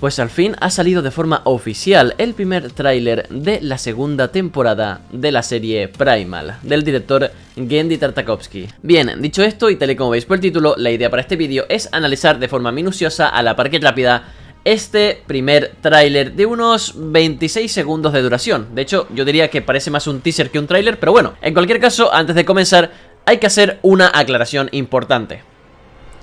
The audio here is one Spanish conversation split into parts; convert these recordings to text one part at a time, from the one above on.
Pues al fin ha salido de forma oficial el primer tráiler de la segunda temporada de la serie Primal, del director Genndy Tartakovsky. Bien, dicho esto y tal y como veis por el título, la idea para este vídeo es analizar de forma minuciosa, a la par que rápida, este primer tráiler de unos 26 segundos de duración. De hecho, yo diría que parece más un teaser que un tráiler, pero bueno, en cualquier caso, antes de comenzar, hay que hacer una aclaración importante.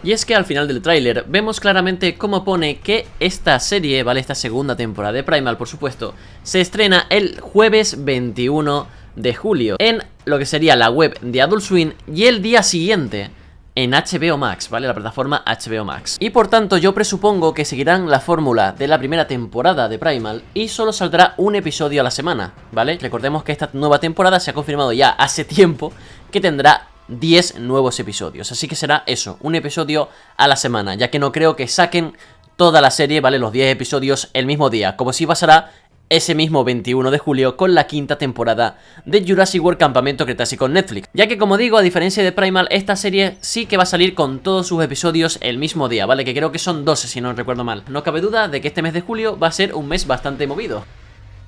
Y es que al final del tráiler vemos claramente cómo pone que esta serie, ¿vale? Esta segunda temporada de Primal, por supuesto, se estrena el jueves 21 de julio en lo que sería la web de Adult Swim y el día siguiente en HBO Max, ¿vale? La plataforma HBO Max. Y por tanto yo presupongo que seguirán la fórmula de la primera temporada de Primal y solo saldrá un episodio a la semana, ¿vale? Recordemos que esta nueva temporada se ha confirmado ya hace tiempo que tendrá 10 nuevos episodios, así que será eso, un episodio a la semana, ya que no creo que saquen toda la serie, ¿vale? Los 10 episodios el mismo día, como si pasará ese mismo 21 de julio con la quinta temporada de Jurassic World Campamento Cretácico en Netflix, ya que como digo, a diferencia de Primal, esta serie sí que va a salir con todos sus episodios el mismo día, ¿vale? Que creo que son 12 si no recuerdo mal. No cabe duda de que este mes de julio va a ser un mes bastante movido.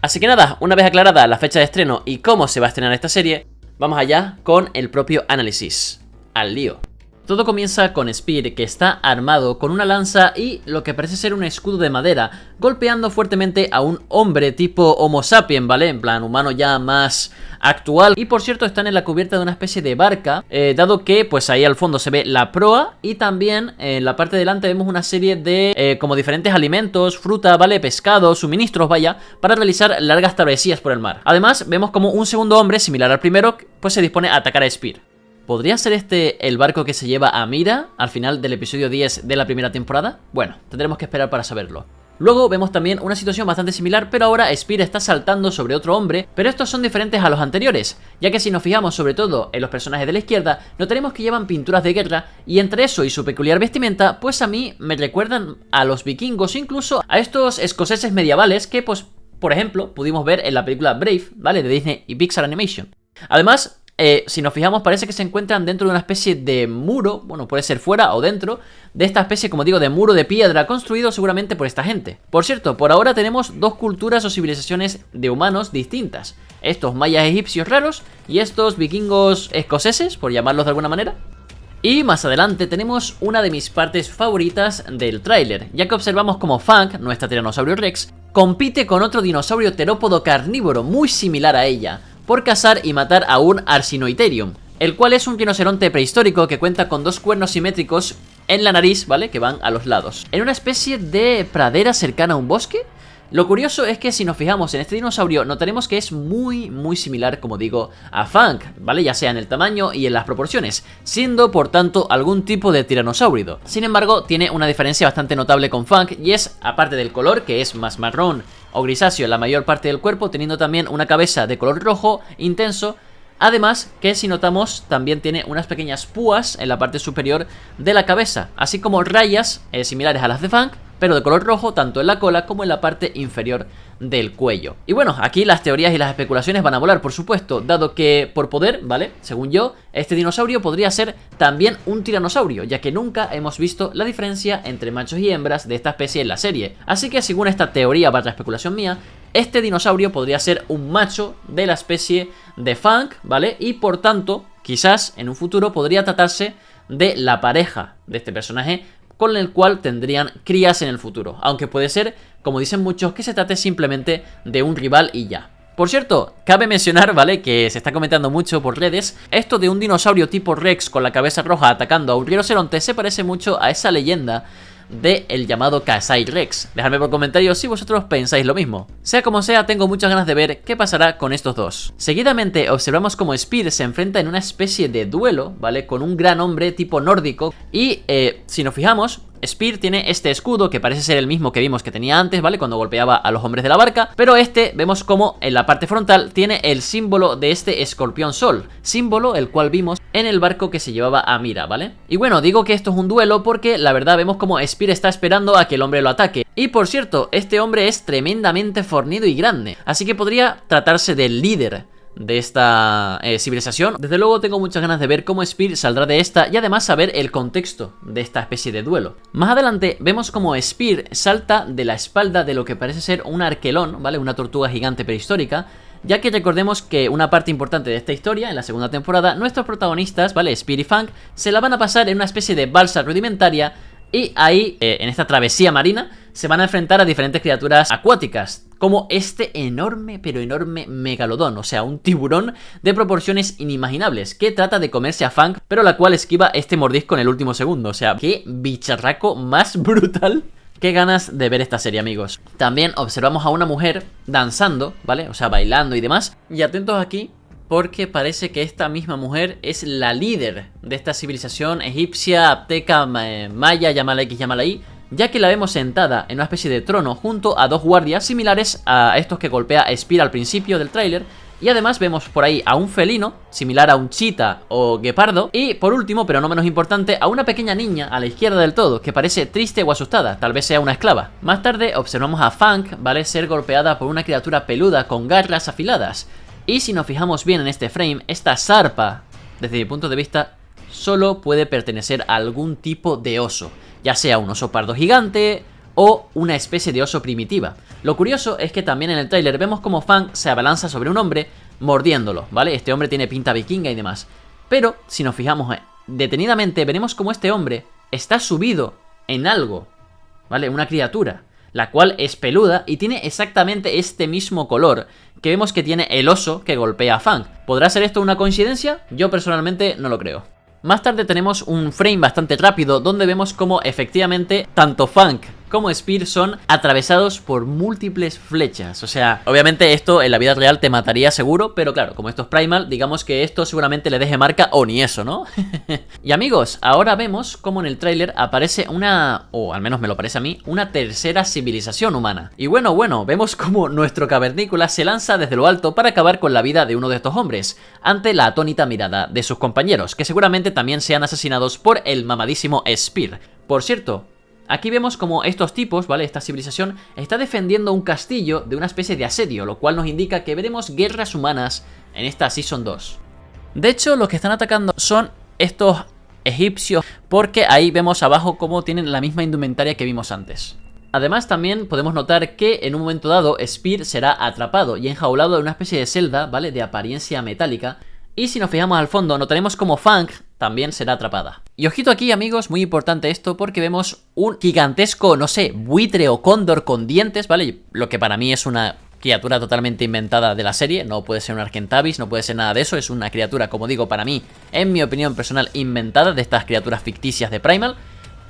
Así que nada, una vez aclarada la fecha de estreno y cómo se va a estrenar esta serie, vamos allá con el propio análisis. Al lío. Todo comienza con Spear, que está armado con una lanza y lo que parece ser un escudo de madera, golpeando fuertemente a un hombre tipo Homo sapien, ¿vale? En plan, humano ya más actual. Y por cierto, están en la cubierta de una especie de barca, dado que pues ahí al fondo se ve la proa y también en la parte de delante vemos una serie de como diferentes alimentos, fruta, ¿vale? Pescado, suministros, vaya, para realizar largas travesías por el mar. Además, vemos como un segundo hombre, similar al primero, pues se dispone a atacar a Spear. ¿Podría ser este el barco que se lleva a Mira al final del episodio 10 de la primera temporada? Bueno, tendremos que esperar para saberlo. Luego vemos también una situación bastante similar, pero ahora Spear está saltando sobre otro hombre, pero estos son diferentes a los anteriores, ya que si nos fijamos sobre todo en los personajes de la izquierda, notaremos que llevan pinturas de guerra, y entre eso y su peculiar vestimenta, pues a mí me recuerdan a los vikingos, incluso a estos escoceses medievales que, pues, por ejemplo, pudimos ver en la película Brave, ¿vale? De Disney y Pixar Animation. Además, si nos fijamos, parece que se encuentran dentro de una especie de muro, bueno, puede ser fuera o dentro de esta especie, como digo, de muro de piedra construido seguramente por esta gente. Por cierto, por ahora tenemos dos culturas o civilizaciones de humanos distintas. Estos mayas egipcios raros y estos vikingos escoceses, por llamarlos de alguna manera. Y más adelante tenemos una de mis partes favoritas del tráiler, ya que observamos como Fang, nuestra Tiranosaurio Rex, compite con otro dinosaurio terópodo carnívoro muy similar a ella, por cazar y matar a un Arsinoitherium, el cual es un rinoceronte prehistórico que cuenta con dos cuernos simétricos en la nariz, ¿vale? Que van a los lados. En una especie de pradera cercana a un bosque. Lo curioso es que si nos fijamos en este dinosaurio, notaremos que es muy similar, como digo, a Fang, ¿vale? Ya sea en el tamaño y en las proporciones, siendo por tanto algún tipo de tiranosaurio. Sin embargo, tiene una diferencia bastante notable con Fang y es, aparte del color, que es más marrón o grisáceo en la mayor parte del cuerpo, teniendo también una cabeza de color rojo intenso. Además que si notamos también tiene unas pequeñas púas en la parte superior de la cabeza, así como rayas similares a las de Fang, pero de color rojo tanto en la cola como en la parte inferior del cuello. Y bueno, aquí las teorías y las especulaciones van a volar, por supuesto, dado que por poder, ¿vale? Según yo, este dinosaurio podría ser también un tiranosaurio, ya que nunca hemos visto la diferencia entre machos y hembras de esta especie en la serie. Así que según esta teoría barra especulación mía, este dinosaurio podría ser un macho de la especie de Fang, ¿vale? Y por tanto, quizás en un futuro podría tratarse de la pareja de este personaje con el cual tendrían crías en el futuro, aunque puede ser, como dicen muchos, que se trate simplemente de un rival y ya. Por cierto, cabe mencionar, ¿vale? Que se está comentando mucho por redes, esto de un dinosaurio tipo Rex con la cabeza roja atacando a un rinoceronte se parece mucho a esa leyenda de el llamado Kasai Rex. Dejadme por comentarios si vosotros pensáis lo mismo. Sea como sea, tengo muchas ganas de ver qué pasará con estos dos. Seguidamente observamos como Spear se enfrenta en una especie de duelo, ¿vale? Con un gran hombre tipo nórdico y si nos fijamos, Spear tiene este escudo que parece ser el mismo que vimos que tenía antes, ¿vale? Cuando golpeaba a los hombres de la barca, pero este vemos como en la parte frontal tiene el símbolo de este escorpión sol, símbolo el cual vimos en el barco que se llevaba a Mira, ¿vale? Y bueno, digo que esto es un duelo porque la verdad vemos como Spear está esperando a que el hombre lo ataque. Y por cierto, este hombre es tremendamente fornido y grande, así que podría tratarse del líder de esta civilización. Desde luego tengo muchas ganas de ver cómo Spear saldrá de esta y además saber el contexto de esta especie de duelo. Más adelante vemos como Spear salta de la espalda de lo que parece ser un arquelón, ¿vale? Una tortuga gigante prehistórica. Ya que recordemos que una parte importante de esta historia, en la segunda temporada, nuestros protagonistas, ¿vale? Spear y Fang, se la van a pasar en una especie de balsa rudimentaria. Y ahí, en esta travesía marina, se van a enfrentar a diferentes criaturas acuáticas, como este enorme, pero enorme megalodón, o sea, un tiburón de proporciones inimaginables, que trata de comerse a Fang, pero la cual esquiva este mordisco en el último segundo. O sea, qué bicharraco más brutal. Qué ganas de ver esta serie, amigos. También observamos a una mujer danzando, ¿vale? O sea, bailando y demás. Y atentos aquí, porque parece que esta misma mujer es la líder de esta civilización egipcia, azteca, maya, llámala X, llámala Y, ya que la vemos sentada en una especie de trono junto a dos guardias similares a estos que golpea Spear al principio del tráiler. Y además vemos por ahí a un felino, similar a un chita o guepardo. Y por último, pero no menos importante, a una pequeña niña a la izquierda del todo, que parece triste o asustada, tal vez sea una esclava. Más tarde observamos a Fang, ¿vale? Ser golpeada por una criatura peluda con garras afiladas. Y si nos fijamos bien en este frame, esta zarpa, desde mi punto de vista, solo puede pertenecer a algún tipo de oso. Ya sea un oso pardo gigante o una especie de oso primitiva. Lo curioso es que también en el tráiler vemos como Fang se abalanza sobre un hombre mordiéndolo, ¿vale? Este hombre tiene pinta vikinga y demás. Pero si nos fijamos detenidamente, veremos como este hombre está subido en algo, ¿vale? Una criatura, la cual es peluda y tiene exactamente este mismo color que vemos que tiene el oso que golpea a Fang. ¿Podrá ser esto una coincidencia? Yo personalmente no lo creo. Más tarde tenemos un frame bastante rápido donde vemos como efectivamente tanto Fang como Spear son atravesados por múltiples flechas. O sea, obviamente esto en la vida real te mataría seguro, pero claro, como esto es Primal, digamos que esto seguramente le deje marca o ni eso, ¿no? Y amigos, ahora vemos como en el tráiler aparece una, o al menos me lo parece a mí, una tercera civilización humana. Y bueno, vemos como nuestro cavernícola se lanza desde lo alto para acabar con la vida de uno de estos hombres, ante la atónita mirada de sus compañeros, que seguramente también sean asesinados por el mamadísimo Spear. Por cierto, aquí vemos como estos tipos, ¿vale? Esta civilización está defendiendo un castillo de una especie de asedio, lo cual nos indica que veremos guerras humanas en esta Season 2. De hecho, los que están atacando son estos egipcios, porque ahí vemos abajo cómo tienen la misma indumentaria que vimos antes. Además, también podemos notar que en un momento dado Spear será atrapado y enjaulado en una especie de celda, ¿vale? De apariencia metálica. Y si nos fijamos al fondo, notaremos como Fang también será atrapada. Y ojito aquí, amigos, muy importante esto, porque vemos un gigantesco, no sé, buitre o cóndor con dientes, ¿vale? Lo que para mí es una criatura totalmente inventada de la serie. No puede ser un Argentavis, no puede ser nada de eso. Es una criatura, como digo, para mí, en mi opinión personal, inventada de estas criaturas ficticias de Primal.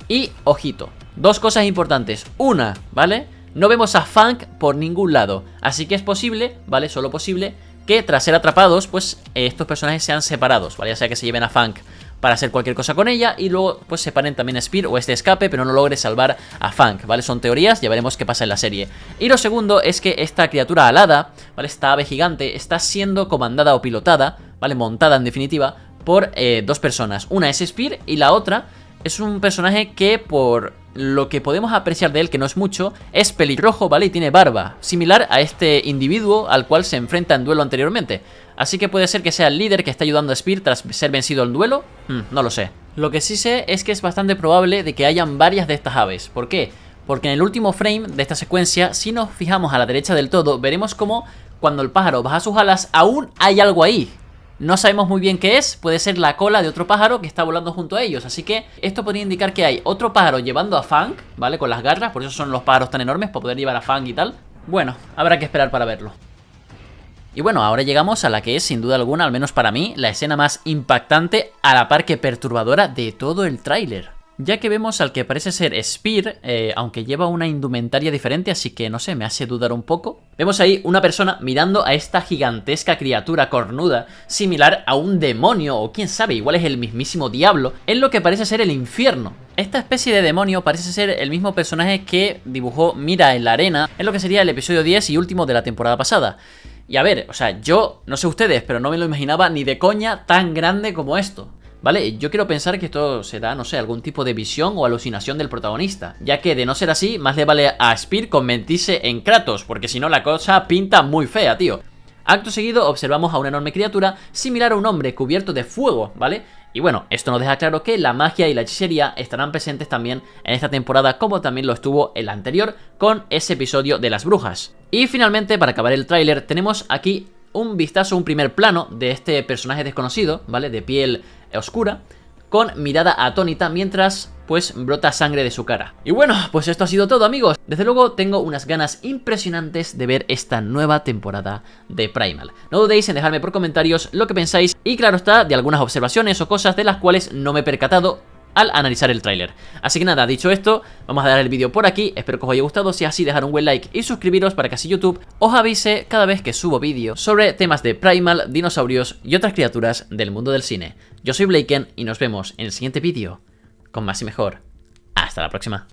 Y, ojito, dos cosas importantes. Una, ¿vale? No vemos a Fang por ningún lado, así que es posible, ¿vale? Solo posible que tras ser atrapados, pues estos personajes sean separados, ¿vale? Ya sea que se lleven a Fang para hacer cualquier cosa con ella y luego pues separen también a Spear o este escape, pero no logre salvar a Fang, ¿vale? Son teorías, ya veremos qué pasa en la serie. Y lo segundo es que esta criatura alada, ¿vale? Esta ave gigante está siendo comandada o pilotada, ¿vale? Montada en definitiva por dos personas. Una es Spear y la otra es un personaje que por lo que podemos apreciar de él, que no es mucho, es pelirrojo, ¿vale? Y tiene barba, similar a este individuo al cual se enfrenta en duelo anteriormente. Así que puede ser que sea el líder que está ayudando a Spear tras ser vencido en duelo. No lo sé. Lo que sí sé es que es bastante probable de que hayan varias de estas aves. ¿Por qué? Porque en el último frame de esta secuencia, si nos fijamos a la derecha del todo, veremos como cuando el pájaro baja sus alas, aún hay algo ahí. No sabemos muy bien qué es, puede ser la cola de otro pájaro que está volando junto a ellos. Así que esto podría indicar que hay otro pájaro llevando a Fang, ¿vale? Con las garras, por eso son los pájaros tan enormes, para poder llevar a Fang y tal. Bueno, habrá que esperar para verlo. Y bueno, ahora llegamos a la que es, sin duda alguna, al menos para mí, la escena más impactante, a la par que perturbadora de todo el tráiler. Ya que vemos al que parece ser Spear, aunque lleva una indumentaria diferente, así que no sé, me hace dudar un poco. Vemos ahí una persona mirando a esta gigantesca criatura cornuda, similar a un demonio, o quién sabe, igual es el mismísimo diablo, en lo que parece ser el infierno. Esta especie de demonio parece ser el mismo personaje que dibujó Mira en la arena, en lo que sería el episodio 10 y último de la temporada pasada. Y a ver, o sea, yo, no sé ustedes, pero no me lo imaginaba ni de coña tan grande como esto. ¿Vale? Yo quiero pensar que esto será, no sé, algún tipo de visión o alucinación del protagonista, ya que de no ser así, más le vale a Spear convertirse en Kratos, porque si no la cosa pinta muy fea, tío. Acto seguido observamos a una enorme criatura similar a un hombre cubierto de fuego, ¿vale? Y bueno, esto nos deja claro que la magia y la hechicería estarán presentes también en esta temporada, como también lo estuvo en la anterior con ese episodio de las brujas. Y finalmente, para acabar el tráiler, tenemos aquí un vistazo, un primer plano de este personaje desconocido, ¿vale? De piel oscura, con mirada atónita mientras pues brota sangre de su cara. Y bueno, pues esto ha sido todo, amigos. Desde luego tengo unas ganas impresionantes de ver esta nueva temporada de Primal. No dudéis en dejarme por comentarios lo que pensáis y claro está, de algunas observaciones o cosas de las cuales no me he percatado al analizar el tráiler. Así que nada, dicho esto, vamos a dar el vídeo por aquí. Espero que os haya gustado, si es así dejar un buen like y suscribiros para que así YouTube os avise cada vez que subo vídeos sobre temas de Primal, dinosaurios y otras criaturas del mundo del cine. Yo soy Blaken y nos vemos en el siguiente vídeo con más y mejor. Hasta la próxima.